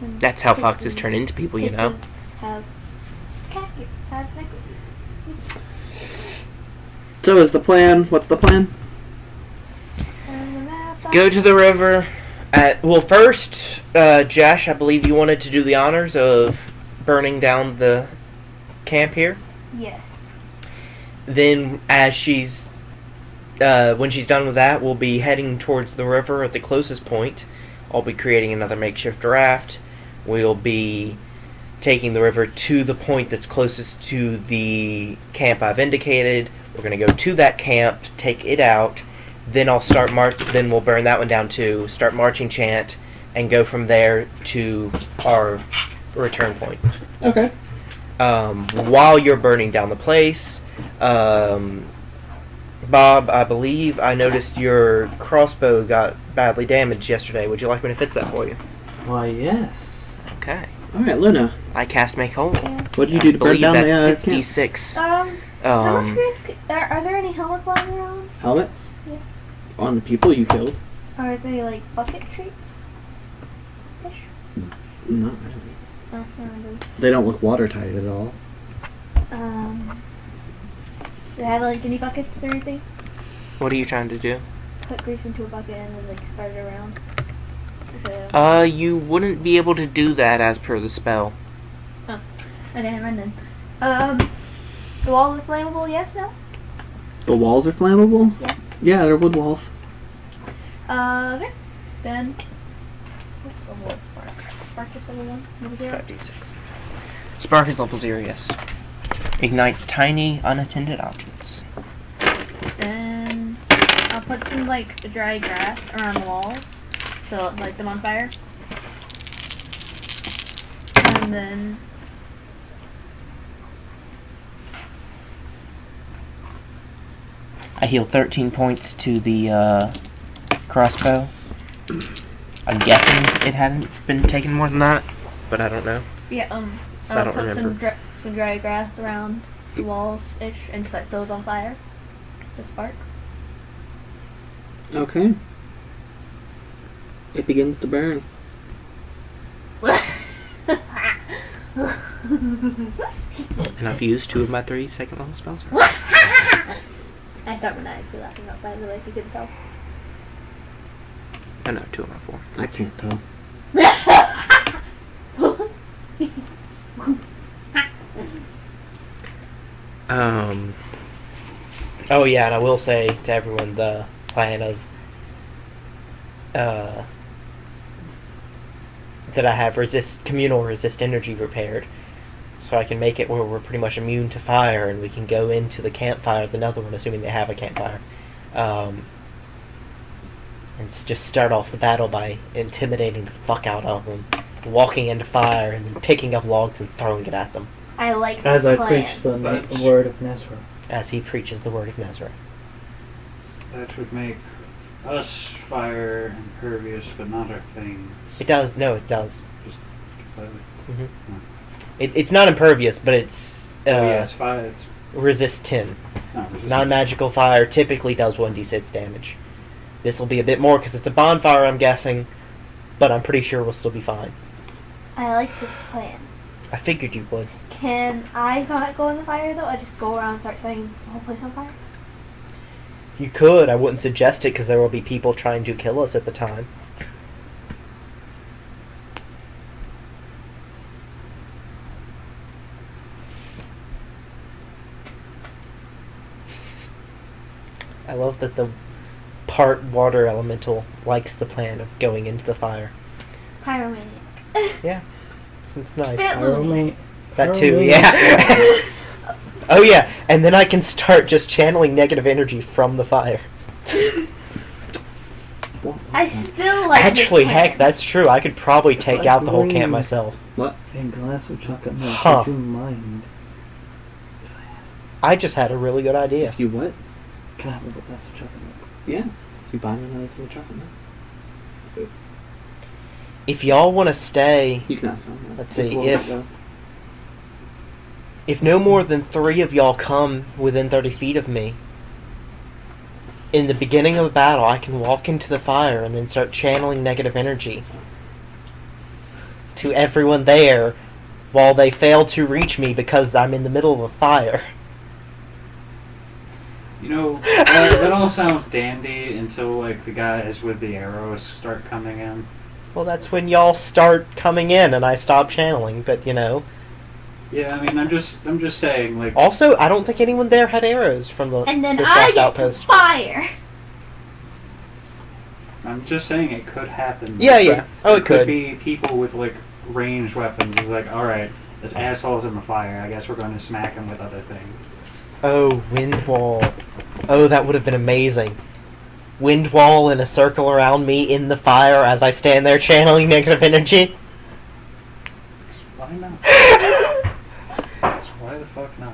and That's how pixies. foxes turn into people, you know. Pixies have necklaces. So is the plan? What's the plan? Go to the river. Well, first, Josh, I believe you wanted to do the honors of burning down the camp here. Yes. Then, as she's, when she's done with that, we'll be heading towards the river at the closest point. I'll be creating another makeshift raft. We'll be taking the river to the point that's closest to the camp I've indicated. We're going to go to that camp, take it out. Then I'll start Then we'll burn that one down too. Start marching chant, and go from there to our return point. Okay. While you're burning down the place, Bob, I believe I noticed your crossbow got badly damaged yesterday. Would you like me to fix that for you? Why, yes. Okay. All right, Luna. I cast Make Whole. What did you do to burn down the that's camp? 66. How much risk? Are there any helmets lying around? Helmets? Yeah. On the people you killed? Are they like bucket treat? Fish? Not really. Oh, no, no. They don't look watertight at all. Do they have like any buckets or anything? What are you trying to do? Put grease into a bucket and then like spread it around. You wouldn't be able to do that as per the spell. Oh, okay, never mind then. The walls are flammable, yes, no? The walls are flammable? Yeah. Yeah, they're wood walls. Okay. Then, what's level is Spark? Spark is level 1? Level 0? 5d6. Spark is level 0, yes. Ignites tiny, unattended objects. And I'll put some like dry grass around the walls to light them on fire. And then I heal 13 points to the crossbow. I'm guessing it hadn't been taken more than that, but I don't know. yeah, I I'll don't put remember. some dry grass around the walls ish and set those on fire to spark. Okay. It begins to burn. And I've used 2 of my 3 second level spells. I thought when I was laughing out by the way, if you could tell. Oh no, 2 of my 4. I can't tell. Oh yeah, and I will say to everyone the plan of that I have communal resist energy repaired, so I can make it where we're pretty much immune to fire, and we can go into the campfire with another one, assuming they have a campfire, and just start off the battle by intimidating the fuck out of them, walking into fire, and then picking up logs and throwing it at them. I like this As I plan. preach the word of Nezra. As he preaches the word of Nezra. That would make us fire impervious, but not our thing. It does. No, it does. Just completely. Mm-hmm. It's not impervious, but it's yeah, it's fire. It's resist 10. resist Non-magical fire typically does 1d6 damage. This will be a bit more because it's a bonfire, I'm guessing, but I'm pretty sure we'll still be fine. I like this plan. I figured you would. Can I not go in the fire though? I just go around and start setting the whole place on fire? You could. I wouldn't suggest it because there will be people trying to kill us at the time. I love that the part water elemental likes the plan of going into the fire. Pyromaniac. Yeah. It's nice. Bit loony. That too, yeah. Oh yeah, and then I can start just channeling negative energy from the fire. I still like Actually, this plan. heck, that's true. I could probably take out the whole camp myself. What? A glass of chocolate milk. Huh. Would you mind? I just had a really good idea. If you what? Can I have a glass of chocolate milk? Yeah. You buy me another full chocolate milk? If y'all want to stay, You can have some. Yeah. Let's Just see, roll if- it, though. if no more than 3 of y'all come within 30 feet of me, in the beginning of the battle, I can walk into the fire and then start channeling negative energy. to everyone there while they fail to reach me because I'm in the middle of a fire. You know, that all sounds dandy until like the guys with the arrows start coming in. Well, that's when y'all start coming in and I stop channeling, but you know. Yeah, I mean, I'm just saying, like. Also, I don't think anyone there had arrows from the And then this I last get outpost. to fire. I'm just saying it could happen. Yeah, yeah. Oh, it could. be people with like ranged weapons. It's like, all right, this asshole's in the fire. I guess we're going to smack him with other things. Oh, wind wall. Oh, that would have been amazing. Wind wall in a circle around me in the fire as I stand there channeling negative energy. Why not? Why the fuck not?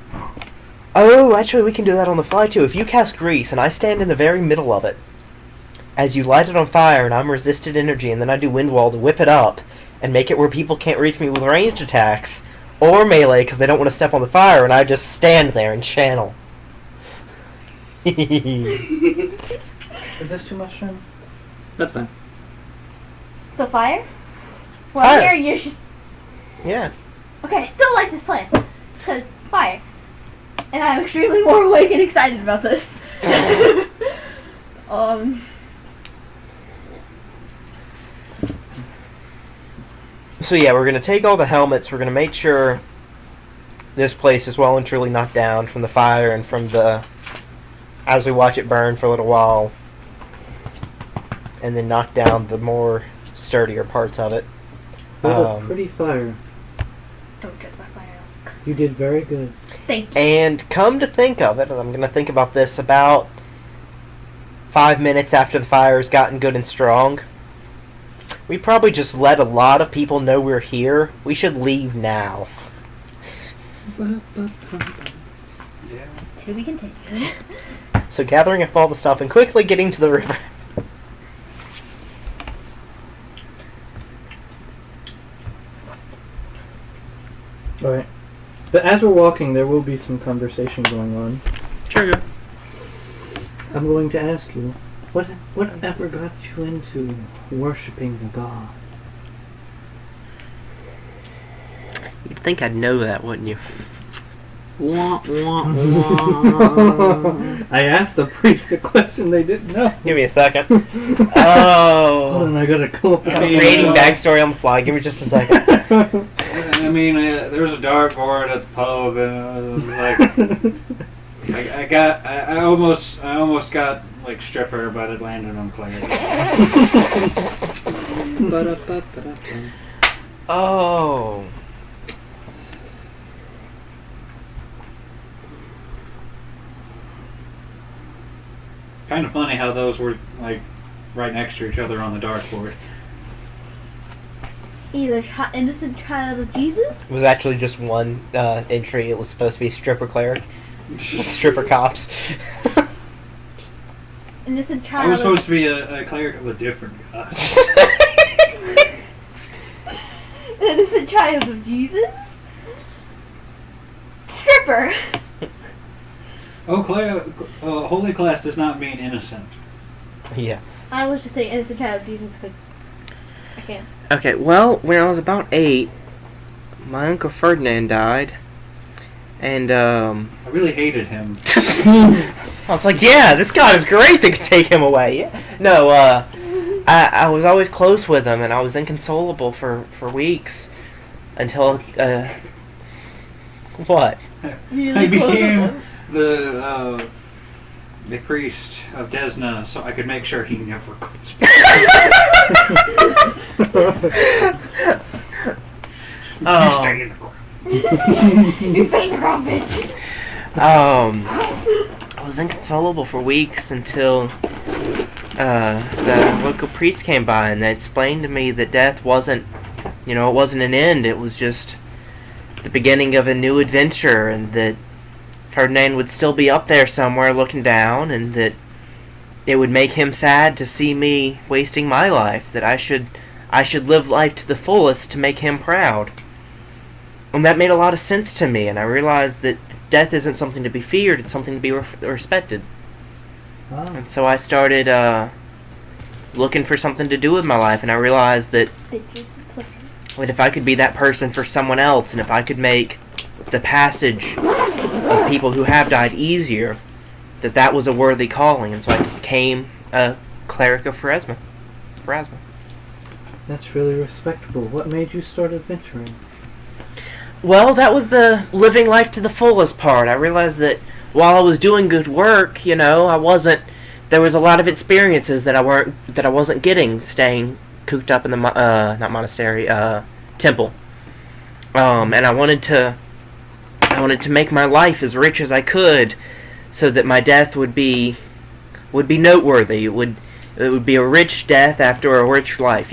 Oh, actually, we can do that on the fly too. If you cast grease and I stand in the very middle of it, as you light it on fire and I'm resisted energy, and then I do wind wall to whip it up and make it where people can't reach me with ranged attacks or melee because they don't want to step on the fire, and I just stand there and channel. Is this too much time? That's fine. So fire? Well, Fire. here you're just... Yeah. Okay, I still like this plan. Because fire. And I'm extremely more awake and excited about this. So yeah, we're going to take all the helmets, we're going to make sure this place is well and truly knocked down from the fire and from the... as we watch it burn for a little while. And then knock down the more sturdier parts of it. What a pretty fire. Don't judge my fire. You did very good. Thank you. And come to think of it, and I'm going to think about this about 5 minutes after the fire has gotten good and strong, we probably just let a lot of people know we're here. We should leave now. Yeah. To be continued. So gathering up all the stuff and quickly getting to the river. Alright. But as we're walking, there will be some conversation going on. Sure. I'm going to ask you, whatever got you into worshipping the god? You'd think I'd know that, wouldn't you? Wah, wah, wah. I asked the priest a question they didn't know. Give me a second. Hold Oh. on, I gotta come up with See, Creating backstory on the fly. Give me just a second. I mean, there was a dartboard at the pub, and it was like, I almost got like stripper, but it landed on Claire. Oh. Kind of funny how those were like right next to each other on the dartboard. Either innocent child of Jesus. It was actually just one entry. It was supposed to be stripper cleric. Stripper cops. Innocent I child was of... supposed to be a cleric of a different god. Innocent child of Jesus. Stripper. Oh, holy class does not mean innocent. Yeah. I was just saying innocent child of Jesus because I can't. Okay, well, when I was about 8, my Uncle Ferdinand died. And, I really hated him. I was like, yeah, this god is great, they could take him away. Yeah. No, I was always close with him, and I was inconsolable for weeks. Until, what? I became the priest of Desna, so I could make sure he never comes back. You stay in the ground. You stay in the ground, bitch. I was inconsolable for weeks until the local priest came by, and they explained to me that death wasn't, it wasn't an end. It was just the beginning of a new adventure, and that Ferdinand would still be up there somewhere looking down, and that it would make him sad to see me wasting my life, that I should live life to the fullest to make him proud. And that made a lot of sense to me, and I realized that death isn't something to be feared, it's something to be respected. Wow. And so I started looking for something to do with my life, and I realized that Bitches, pussy. if I could be that person for someone else, and if I could make the passage of people who have died easier, that was a worthy calling, and so I became a cleric of Pharasma. That's really respectable. What made you start adventuring? Well, that was the living life to the fullest part. I realized that while I was doing good work, there was a lot of experiences that I wasn't getting staying cooped up in the not monastery, temple. And I wanted to make my life as rich as I could, so that my death would be noteworthy. It would be a rich death after a rich life,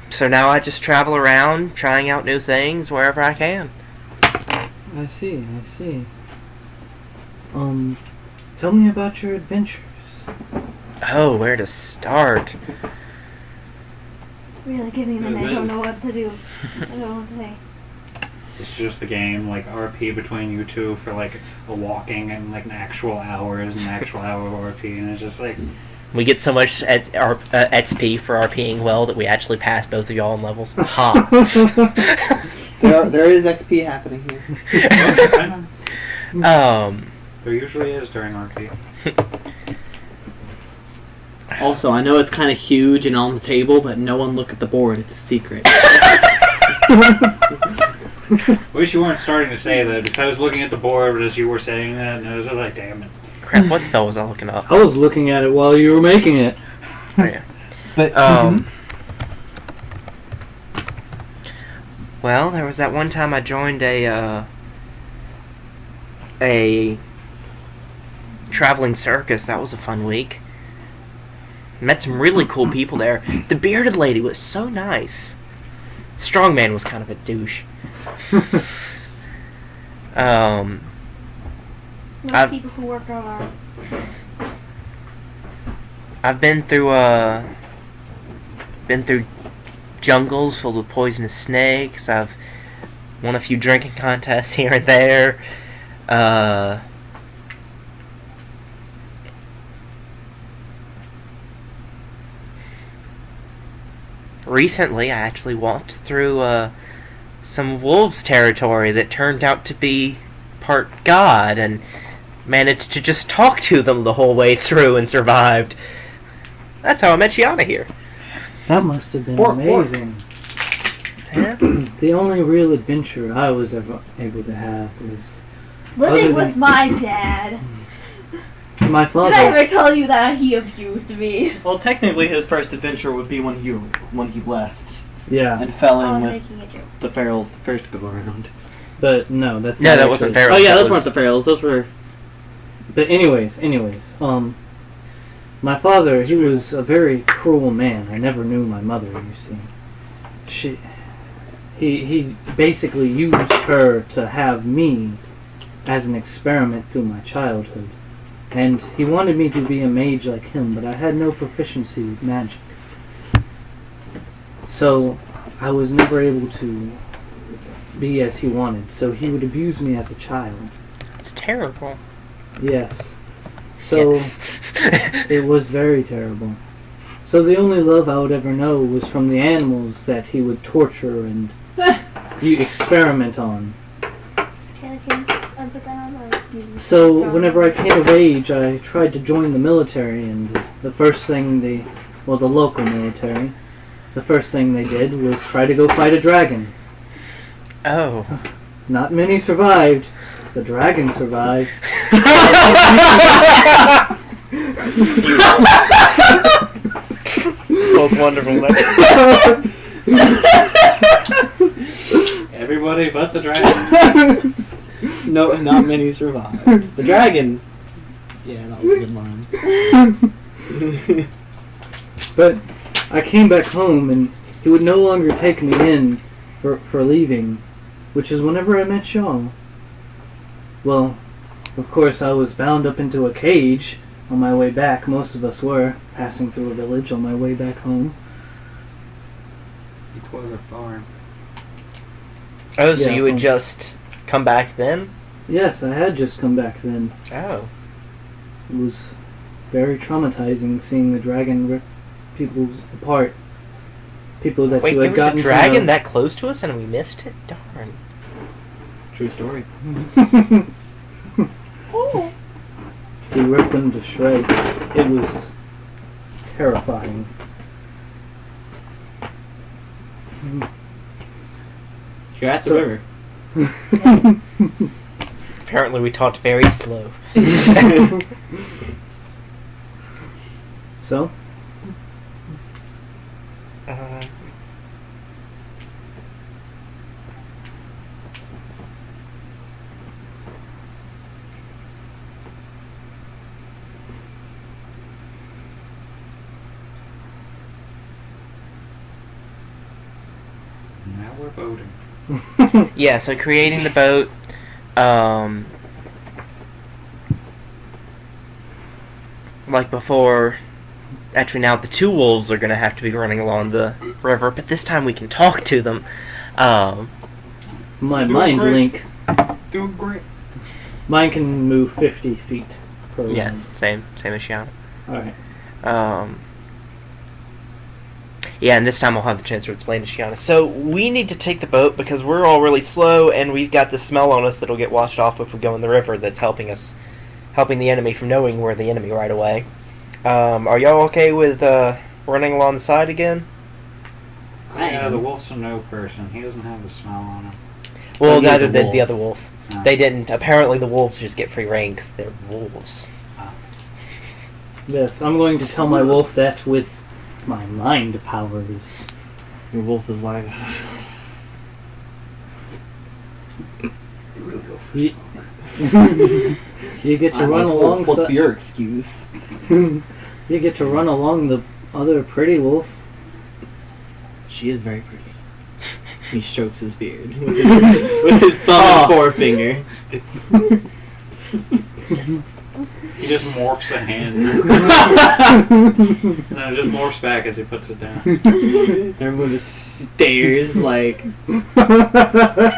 So now I just travel around, trying out new things wherever I can. I see. Tell me about your adventures. Oh, where to start? Really giving them, I don't know what to do. I don't know what to say. It's just the game, like RP between you two for like a walking and like an actual hour of RP, and it's just like We get so much XP for RPing well that we actually pass both of y'all in levels. Ha! There is XP happening here. There usually is during RP. Also, I know it's kind of huge and on the table, but no one look at the board. It's a secret. Wish you weren't starting to say that, because I was looking at the board as you were saying that, and I was like, damn it. Crap, what spell was I looking up? I was looking at it while you were making it. Oh, yeah. But Well, there was that one time I joined a traveling circus. That was a fun week. Met some really cool people there. The bearded lady was so nice. Strongman was kind of a douche. Most people who work on our... I've been through jungles filled with poisonous snakes. I've won a few drinking contests here and there. Recently, I actually walked through some wolves' territory that turned out to be part god, and managed to just talk to them the whole way through and survived. That's how I met Shiana here. That must have been amazing. Yeah. The only real adventure I was ever able to have was living with my dad. my father. Did I ever tell you that he abused me? well, technically, his first adventure would be when he left Yeah, and fell in I'm with making a joke. the ferals the first go around. but no, that's No, not that wasn't actually- Ferals. Oh yeah, that those weren't was- the ferals. Those were. But anyways, my father, he was a very cruel man. I never knew my mother, you see. He basically used her to have me as an experiment through my childhood. And he wanted me to be a mage like him, but I had no proficiency with magic. So I was never able to be as he wanted. So he would abuse me as a child. It's terrible. Yes. So Yes. it was very terrible. So the only love I would ever know was from the animals that he would torture and you experiment on. Can I put that on? Or So whenever I came of age, I tried to join the military, and the first thing the local military, the first thing they did was try to go fight a dragon. Oh. Not many survived. The dragon survived. That's wonderful. Everybody but the dragon. No, not many survived. The dragon. Yeah, that was a good line. But I came back home, and he would no longer take me in for leaving, which is whenever I met y'all. Well, of course I was bound up into a cage on my way back. Most of us were, passing through a village on my way back home. It was a farm. Oh, so Yeah, you would just come back then? Yes, I had just come back then. Oh. It was very traumatizing seeing the dragon rip people apart. People that Wait, you there had was a gotten dragon to know. that close to us and we missed it? Darn. True story. Oh. He ripped them to shreds. It was terrifying. You're at the So- river. Apparently we talked very slow. So, Uh, Now we're boating. yeah, so creating the boat. Like before, actually now the two wolves are going to have to be running along the river, but this time we can talk to them. my Doing mind great. link, Doing great. mine can move 50 feet per Yeah, round. same as Shiana. Alright. Yeah, and this time I'll have the chance to explain to Shiana. So we need to take the boat because we're all really slow, and we've got this smell on us that'll get washed off if we go in the river. That's helping the enemy from knowing we're the enemy right away. Are y'all okay with running along the side again? Yeah, the wolf's a no person. He doesn't have the smell on him. Well, he is neither a did wolf. the other wolf. No. They didn't. Apparently, the wolves just get free reign because they're wolves. Yes, I'm going to tell my wolf that with my mind powers. Your wolf is like. You, you get to run along. What's your excuse? You get to run along the other pretty wolf. She is very pretty. He strokes his beard with his thumb and forefinger. He just morphs a hand. And then it just morphs back as he puts it down. Everyone just stares like. What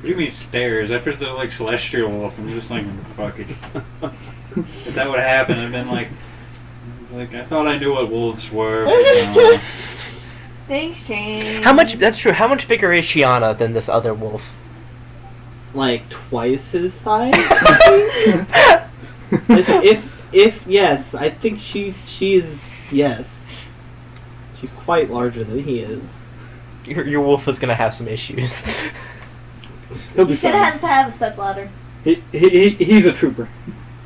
do you mean stares? After the like celestial wolf, I'm just like, fuck it. If that would have happened, I'd been like, it's like I thought I knew what wolves were. But, Things change. How much? That's true. How much bigger is Shiana than this other wolf? Like twice his size. if yes, I think she is yes. She's quite larger than he is. Your wolf is gonna have some issues. He'll be He's gonna fine. have to have a stepladder. He's a trooper.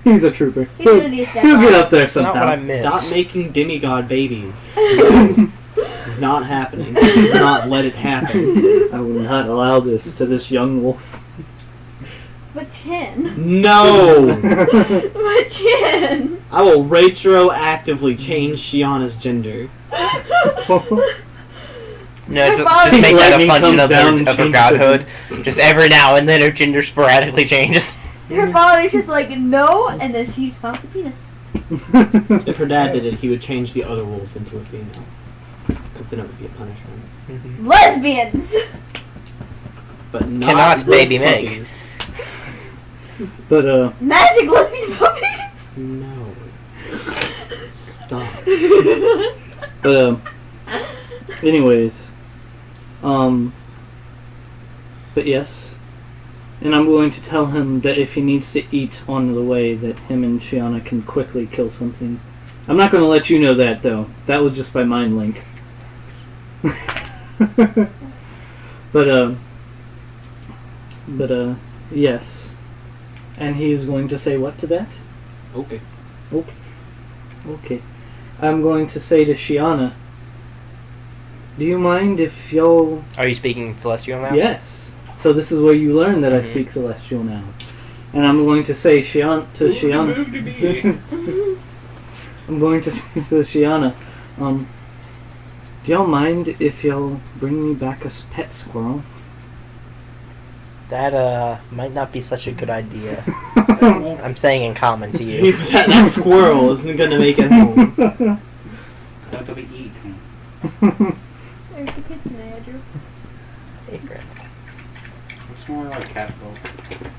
He's a trooper. He's gonna need a He'll get stepladder. up there That's not what I sometime. meant. Stop making demigod babies. This is not happening. Do not let it happen. I will not allow this to this young wolf. But chin. No! But chin. I will retroactively change Shiana's gender. No, Her just father- make that a Lightning function comes of down her, and of her changes godhood. Just every now and then her gender sporadically changes. Her father's just like, no, and then she found the penis. If her dad did it, he would change the other wolf into a female. Because then it would be a punishment. Lesbians! But not Cannot with baby make. puppies. But Magic lesbian puppies! No. Stop. but anyways, but yes, and I'm going to tell him that if he needs to eat on the way, that him and Shiana can quickly kill something. I'm not going to let you know that though. That was just by mind link. But yes. And he is going to say what to that? Okay. Okay. I'm going to say to Shiana, do you mind if y'all... Are you speaking Celestial now? Yes. So this is where you learn that I Mhm. speak Celestial now. And I'm going to say Shiana... Move to be. I'm going to say to Shiana, do y'all mind if y'all bring me back a pet squirrel? That might not be such a good idea. I'm saying in common to you. that squirrel isn't gonna make it home. Got to be eaten. There's the kids in there, Andrew. Secret. It's more like cat folk.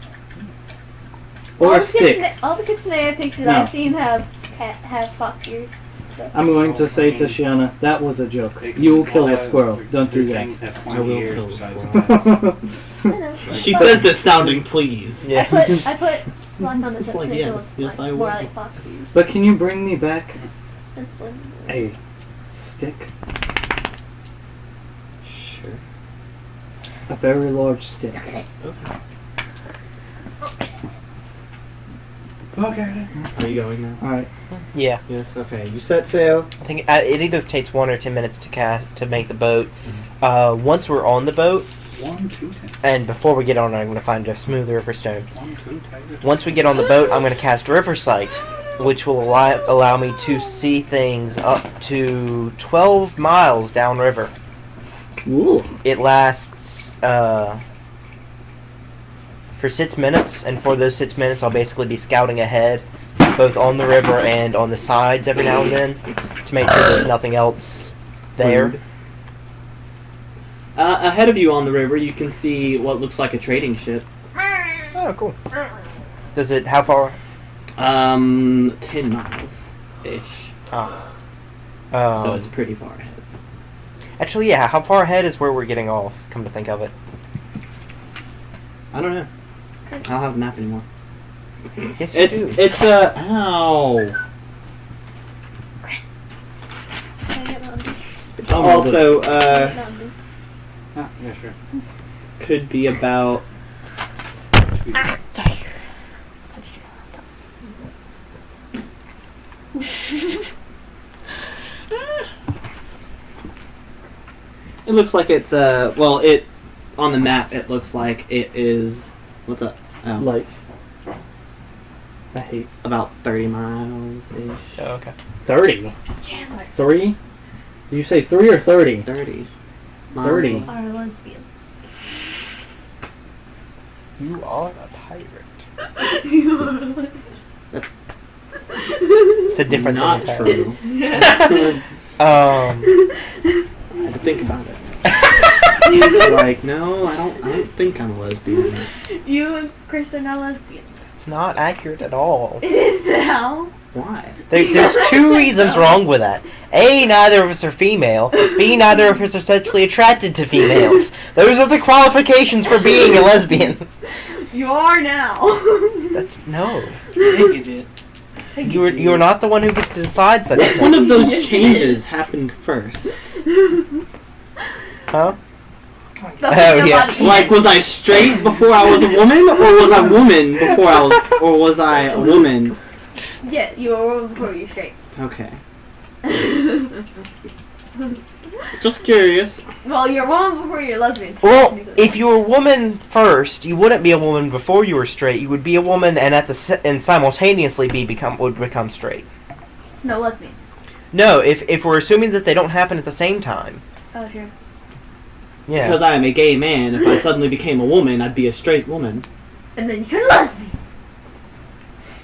Or a stick. All the kids in the pictures No. I've seen have have fox ears. So. I'm going to say to Shiana, that was a joke. You will kill a squirrel. Don't do that. I will kill a squirrel. I know. She says this sounding pleased. Yeah. I put black on the It's set like, to make yes, it look yes, like I more will. like fox ears. But can you bring me back It's like, a stick? Sure. A very large stick. Okay. Are you going now? Alright. Yeah. Yes. Okay. You set sail. I think it either takes 1 or 10 minutes to make the boat. Once we're on the boat, 1, 2, 10. and before we get on, I'm going to find a smooth river stone. 1, 2, 10. Once we get on the boat, I'm going to cast River Sight, which will allow me to see things up to 12 miles downriver. Ooh. It lasts for 6 minutes, and for those 6 minutes, I'll basically be scouting ahead, both on the river and on the sides every now and then, to make sure there's nothing else there. Ahead of you on the river, you can see what looks like a trading ship. Oh, cool. Does it? How far? 10 miles ish. Oh. So it's pretty far ahead. Actually, yeah. How far ahead is where we're getting off? Come to think of it. I don't know. I don't have a map anymore. Yes, you do. It's ow. Chris. Can I get Mountain Dew? Also, Mountain Dew. Ah, yeah, sure. could be about it looks like it's well, it on the map it looks like it is what's up? Oh, Like, I hate about 30 miles ish. Oh, okay. 30. Chandler. 3? Did you say 3 or 30? 30. 30. Are a lesbian. You are a pirate. It's a different Not thing. true. I I had to think about it. Like, no, I don't think I'm a lesbian. You and Chris are not lesbians. It's not accurate at all. It is now. Why? There's two reasons wrong with that. A, neither of us are female. B, neither of us are sexually attracted to females. Those are the qualifications for being a lesbian. You are now. That's no. You did. You're not the one who gets to decide such a One thing. of those changes happened first. Huh? That's your yeah. body. Like, was I straight before I was a woman, or was I woman before I was, or was I a woman? Yeah, you were a woman before you were straight. Okay. Just curious. Well, you're a woman before you're a lesbian. Well, if you were a woman first, you wouldn't be a woman before you were straight. You would be a woman and and simultaneously would become straight. No, lesbian. No, if we're assuming that they don't happen at the same time. Oh, sure. Yeah. Because I am a gay man, if I suddenly became a woman, I'd be a straight woman. And then you're lesbian.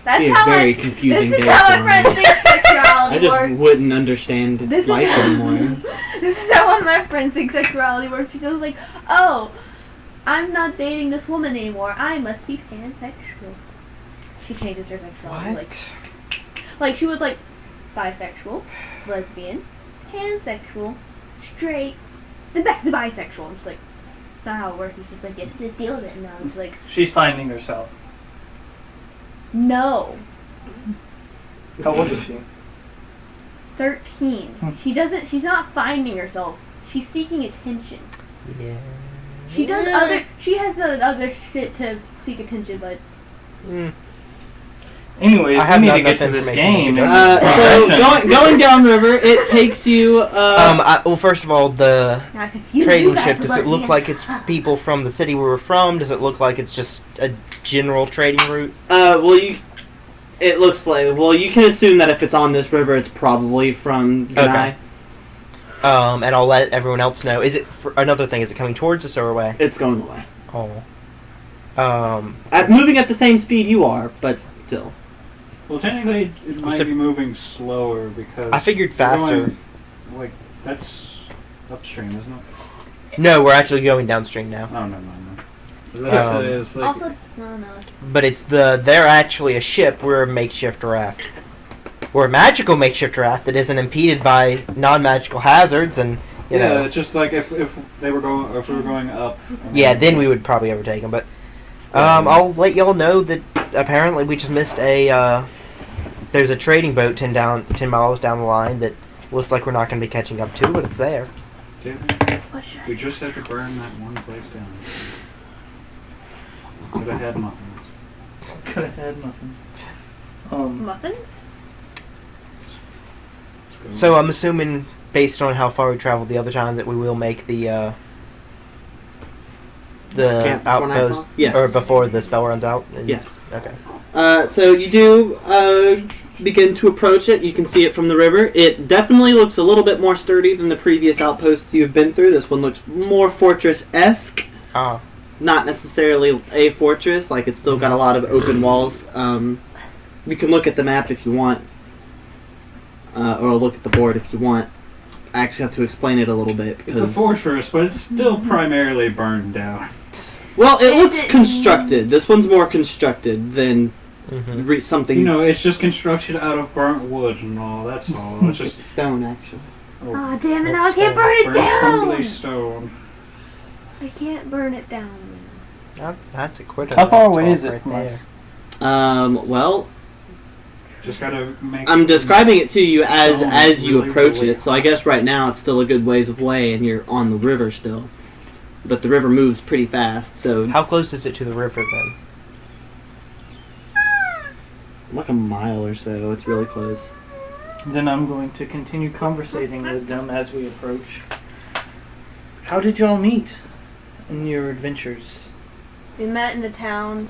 That's Be a how very I. confusing This is day how for my me. friend thinks sexuality I just works. wouldn't understand This is life how- anymore. This is how one of my friends thinks sexuality works. She's just like, oh, I'm not dating this woman anymore. I must be pansexual. She changes her sexuality. What? Like she was like bisexual, lesbian, pansexual, straight, then back to bisexual. I'm just like, that's not how it works. It's just like, yes, just deal with it. And now it's like, She's finding herself. no. How old is she? 13. She's not finding herself. She's seeking attention. Yeah. She has done other shit to seek attention, but Anyways, I have we need not to get to enough this information game. to So going down river, it takes you. Well, first of all, the not confused. trading you guys ship, with does it look lesbians. like it's people from the city we were from? Does it look like it's just a general trading route? It looks like. Well, you can assume that if it's on this river, it's probably from Ganai. Okay. And I'll let everyone else know. Is it, another thing, is it coming towards us or away? It's going away. Oh. Moving at the same speed you are, but still. Well, technically, it might So- be moving slower because I figured we're faster. going, like that's upstream, isn't it? No, we're actually going downstream now. No. This is like Also, no. But they're actually a ship, we're a makeshift raft. Or a magical makeshift raft that isn't impeded by non-magical hazards, and you know. it's just like if we were going up. Yeah, then we would probably overtake them. But I'll let y'all know that apparently we just missed a. There's a trading boat 10 miles down the line that looks like we're not going to be catching up to, but it's there. Dude, we just had to burn that one place down. Could have had muffins. Could have had nothing. Muffins? So I'm assuming, based on how far we traveled the other time, that we will make the Camp before outpost, nightfall? Yes. or before the spell runs out. Yes. Okay. So you do begin to approach it. You can see it from the river. It definitely looks a little bit more sturdy than the previous outposts you've been through. This one looks more fortress-esque. Ah. Not necessarily a fortress. Like, it's still got a lot of open walls. You can look at the map if you want. Or look at the board if you want. I actually have to explain it a little bit. It's a fortress, but it's still primarily burned down. Well, it looks constructed. This one's more constructed than something. You know, it's just constructed out of burnt wood and all. That's all. It's just stone, actually. Oh, damn it! Now I can't burn it burnt down. crumbly stone. I can't burn it down. That's a quitter. How far away is it from us? Well, Just gotta make. I'm describing it to you as you really, approach really it. So I guess right now it's still a good ways away, and you're on the river still. But the river moves pretty fast, so How close is it to the river then? like a mile or so. It's really close. Then I'm going to continue conversating with them as we approach. How did y'all meet in your adventures? We met in the town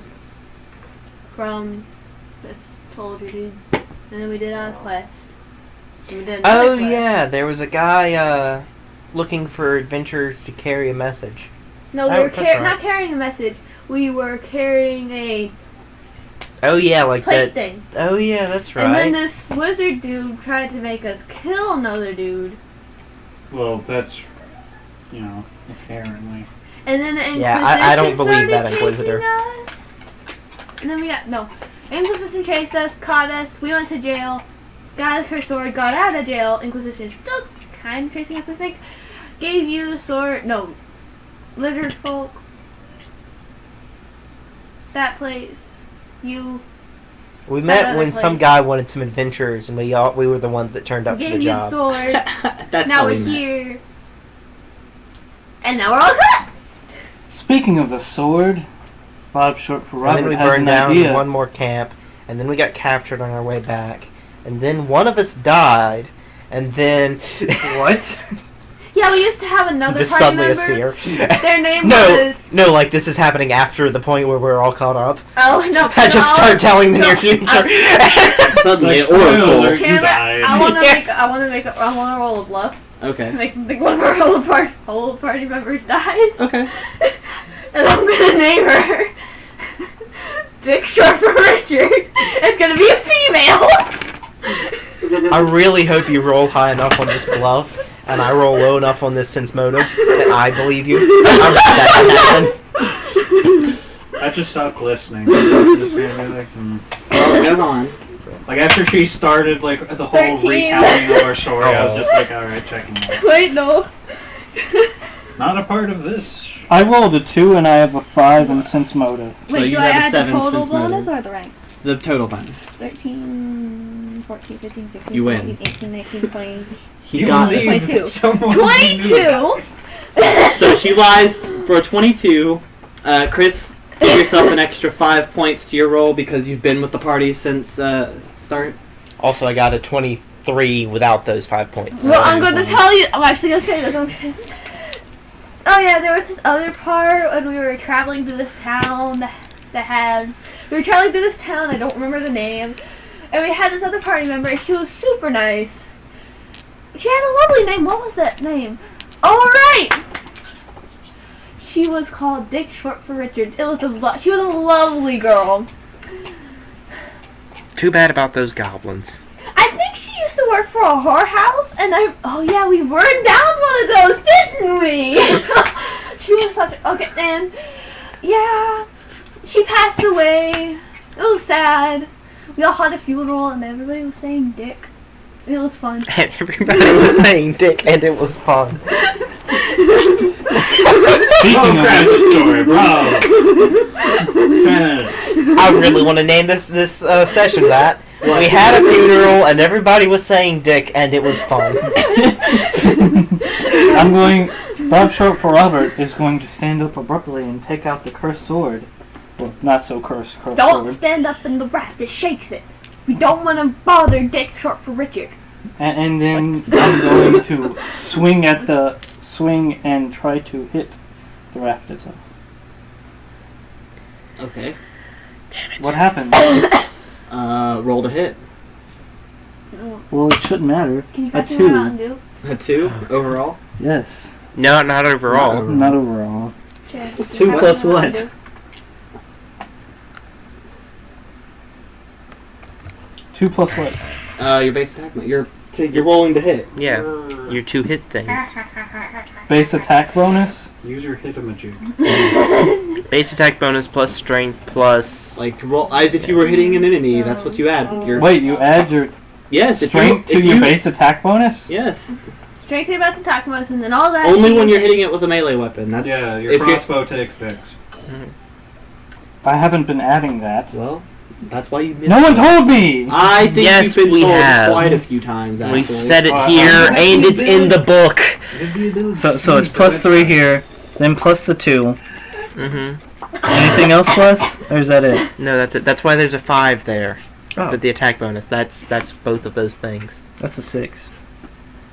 from this soldier dude, and then we did a quest. And we did another Oh quest. yeah, there was a guy looking for adventures to carry a message. No, we Oh, were that's right. not carrying a message. We were carrying a Oh yeah, like plate that. thing. Oh yeah, that's right. And then this wizard dude tried to make us kill another dude. Well, that's, you know, apparently. And then the Inquisition Yeah, I don't believe started that, Inquisitor. chasing us. And then we got Inquisition chased us, caught us. We went to jail, got her sword, got out of jail. Inquisition is still kind of chasing us, I think. Gave you the sword. No, lizard folk. That place. You We that met other when place. some guy wanted some adventures, and we were the ones that turned up for gave the you the job. sword. That's Now how we're we met. here. And now we're all cut. Speaking of the sword, Bob Short for And Robert then we has burned an down idea. one more camp, and then we got captured on our way back, and then one of us died, and then What? Yeah, we used to have another just party suddenly member. a seer. Their name No, was. no, like this is happening after the point where we're all caught up. Oh no! I just no, start telling the no, near future. Suddenly, It's like, spoiler, Oracle. you Chandler, died. I want to Yeah. make. I want to roll a bluff to Okay. make them think one of our whole party members died, Okay. and I'm gonna name her Dick Short for Richard. It's gonna be a female. I really hope you roll high enough on this bluff, and I roll low enough on this sense motive that I believe you. I want that to happen. I just stopped listening. Just gonna be like, Well, go on. Like after she started like the whole 13. recounting of our story, I was just like, all right, checking out. Wait, no. Not a part of this. I rolled a 2 and I have a 5 in sense motive. So Wait, you do I have a add the 7 total since motive. bonus or the rank? The total bonus. 13, 14, 15, 16, You 17, win. 18, 19, 20. He You got believe it. 22. someone 22! So she lies for a 22. Chris, give yourself an extra 5 points to your roll because you've been with the party since start. Also, I got a 23 without those 5 points. Well, I'm going to tell you. I'm actually going to say this. Oh, yeah, there was this other part when we were traveling through this town that had. We were traveling through this town, I don't remember the name. And we had this other party member, and she was super nice. She had a lovely name. What was that name? Oh, right! She was called Dick Short for Richard. It was she was a lovely girl. Too bad about those goblins. I think she used to work for a whorehouse, and oh yeah, we burned down one of those, didn't we? She was such a, okay, and yeah, she passed away. It was sad. We all had a funeral and everybody was saying dick. And it was fun. And everybody was saying dick, and it was fun. Speaking of this story, bro. I really want to name this session that. We had a funeral, and everybody was saying dick, and it was fun. Bob Short for Robert is going to stand up abruptly and take out the cursed sword. Well, not so cursed Don't sword. stand up in the raft, it shakes it. We don't want to bother Dick Short for Richard. And then I'm going to swing and try to hit the raft itself. Okay. Damn it. What happened? Roll to hit. Well, it shouldn't matter. Can you A pass me my Mountain 2. Dew? A 2 overall. Yes. No, not overall. Not overall. Sure. 2 plus Mountain what? Dew. 2 plus what? Your base attack. You're rolling to hit. Yeah, your 2 hit things. Base attack bonus? Use your hit-a-majig. Base attack bonus plus strength plus... Like roll as if you were hitting an enemy. That's what you add. Wait, you add your Yes. strength to your base attack bonus? Yes. Strength to your best attack bonus and then all that. Only when you're hitting it with a melee weapon. That's Yeah, your if you're- crossbow takes dex. I haven't been adding that. Well, that's why you missed. No one told me! I think Yes, you've been we told have. quite a few times. Actually. We've said it Uh, here, and it's in the book. So it's plus 3 here, then plus the 2. Mm-hmm. Anything else plus? Or is that it? No, that's it. That's why there's a 5 there. Oh. The attack bonus. That's both of those things. That's a 6.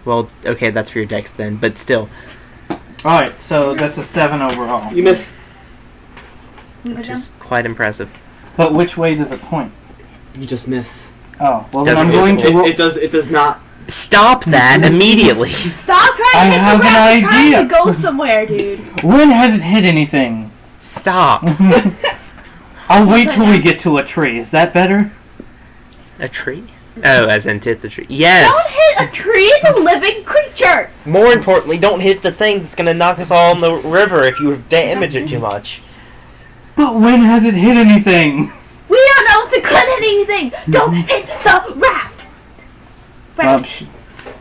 Well, okay, that's for your dex then, but still. Alright, so that's a 7 overall. You missed. Which is quite impressive. But which way does it point? You just miss. Oh, well then Doesn't I'm going to roll. It does. It does not. Stop that immediately! Stop trying to I hit have the an raft. We're trying idea. to go somewhere, dude. When has it hit anything? Stop! I'll wait till we get to a tree. Is that better? A tree? Oh, as in hit the tree. Yes! Don't hit a tree, it's a living creature. More importantly, don't hit the thing that's gonna knock us all in the river if you damage it too much. But when has it hit anything? We don't know if it could hit anything. Don't hit the raft.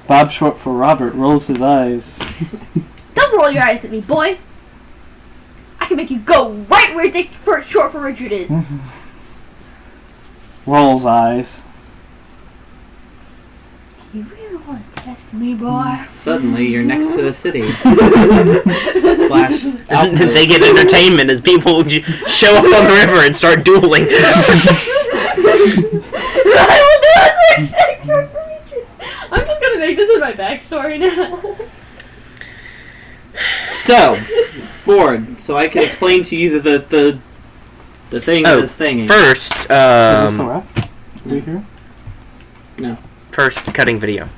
Bob Short for Robert rolls his eyes. Don't roll your eyes at me, boy. I can make you go right where Dick Short for Richard is. Rolls eyes. You really want to test me, boy? Suddenly, you're next to the city. Slash. outpost. They get entertainment as people show up on the river and start dueling. I will do this for Dick Short for Richard. I'm just gonna make this in my backstory now. So, board. So I can explain to you the thing Oh, of this thing. First, Is this the raft? Are we here? first cutting video.